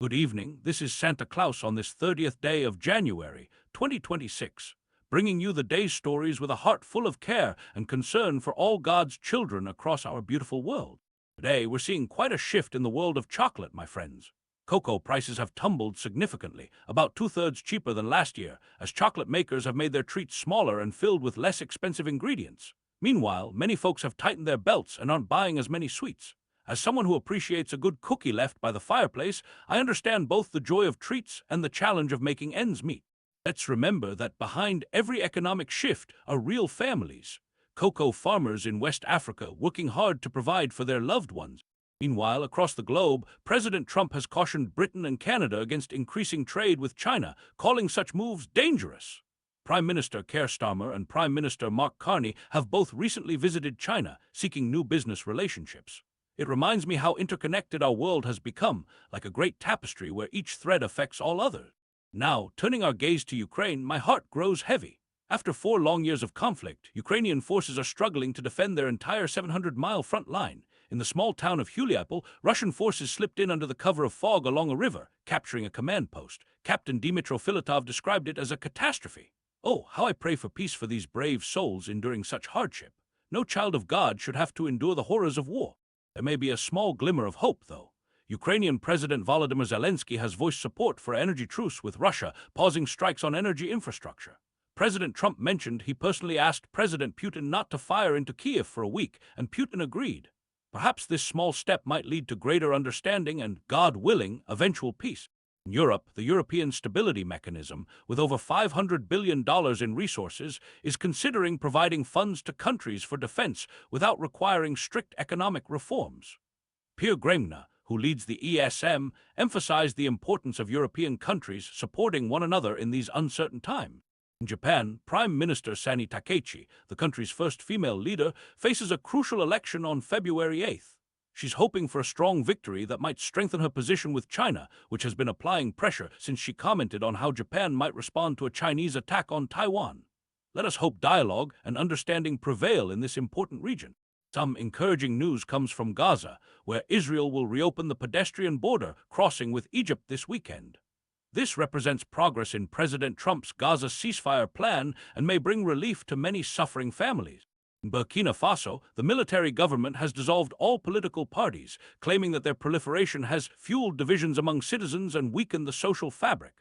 Good evening. This is Santa Claus on this 30th day of January, 2026, bringing you the day's stories with a heart full of care and concern for all God's children across our beautiful world. Today, we're seeing quite a shift in the world of chocolate, my friends. Cocoa prices have tumbled significantly, about two-thirds cheaper than last year, as chocolate makers have made their treats smaller and filled with less expensive ingredients. Meanwhile, many folks have tightened their belts and aren't buying as many sweets. As someone who appreciates a good cookie left by the fireplace, I understand both the joy of treats and the challenge of making ends meet. Let's remember that behind every economic shift are real families. Cocoa farmers in West Africa working hard to provide for their loved ones. Meanwhile, across the globe, President Trump has cautioned Britain and Canada against increasing trade with China, calling such moves dangerous. Prime Minister Keir Starmer and Prime Minister Mark Carney have both recently visited China, seeking new business relationships. It reminds me how interconnected our world has become, like a great tapestry where each thread affects all others. Now, turning our gaze to Ukraine, my heart grows heavy. After 4 long years of conflict, Ukrainian forces are struggling to defend their entire 700-mile front line. In the small town of Huliaipole, Russian forces slipped in under the cover of fog along a river, capturing a command post. Captain Dmitry Filatov described it as a catastrophe. Oh, how I pray for peace for these brave souls enduring such hardship. No child of God should have to endure the horrors of war. There may be a small glimmer of hope, though. Ukrainian President Volodymyr Zelensky has voiced support for an energy truce with Russia, pausing strikes on energy infrastructure. President Trump mentioned he personally asked President Putin not to fire into Kyiv for a week, and Putin agreed. Perhaps this small step might lead to greater understanding and, God willing, eventual peace. In Europe, the European Stability Mechanism, with over $500 billion in resources, is considering providing funds to countries for defense without requiring strict economic reforms. Pierre Gremna, who leads the ESM, emphasized the importance of European countries supporting one another in these uncertain times. In Japan, Prime Minister Sani Takaichi, the country's first female leader, faces a crucial election on February 8th. She's hoping for a strong victory that might strengthen her position with China, which has been applying pressure since she commented on how Japan might respond to a Chinese attack on Taiwan. Let us hope dialogue and understanding prevail in this important region. Some encouraging news comes from Gaza, where Israel will reopen the pedestrian border crossing with Egypt this weekend. This represents progress in President Trump's Gaza ceasefire plan and may bring relief to many suffering families. In Burkina Faso, the military government has dissolved all political parties, claiming that their proliferation has fueled divisions among citizens and weakened the social fabric.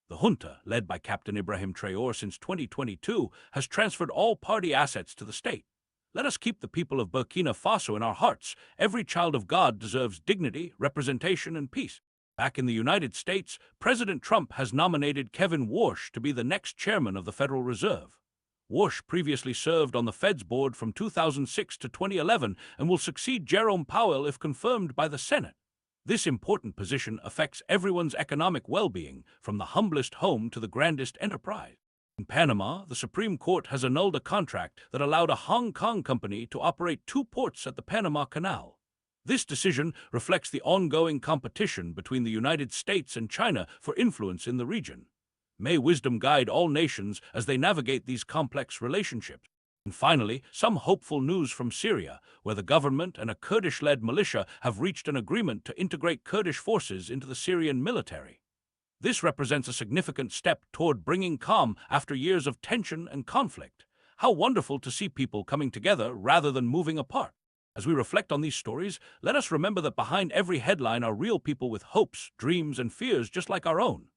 The junta, led by Captain Ibrahim Traore since 2022, has transferred all party assets to the state. Let us keep the people of Burkina Faso in our hearts. Every child of God deserves dignity, representation, and peace. Back in the United States, President Trump has nominated Kevin Warsh to be the next chairman of the Federal Reserve. Warsh previously served on the Fed's board from 2006 to 2011 and will succeed Jerome Powell if confirmed by the Senate. This important position affects everyone's economic well-being, from the humblest home to the grandest enterprise. In Panama, the Supreme Court has annulled a contract that allowed a Hong Kong company to operate 2 ports at the Panama Canal. This decision reflects the ongoing competition between the United States and China for influence in the region. May wisdom guide all nations as they navigate these complex relationships. And finally, some hopeful news from Syria, where the government and a Kurdish-led militia have reached an agreement to integrate Kurdish forces into the Syrian military. This represents a significant step toward bringing calm after years of tension and conflict. How wonderful to see people coming together rather than moving apart. As we reflect on these stories, let us remember that behind every headline are real people with hopes, dreams, and fears just like our own.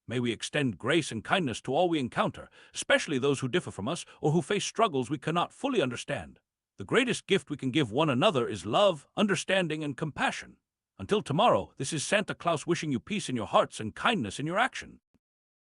May we extend grace and kindness to all we encounter, especially those who differ from us or who face struggles we cannot fully understand. The greatest gift we can give one another is love, understanding, and compassion. Until tomorrow, this is Santa Claus wishing you peace in your hearts and kindness in your action.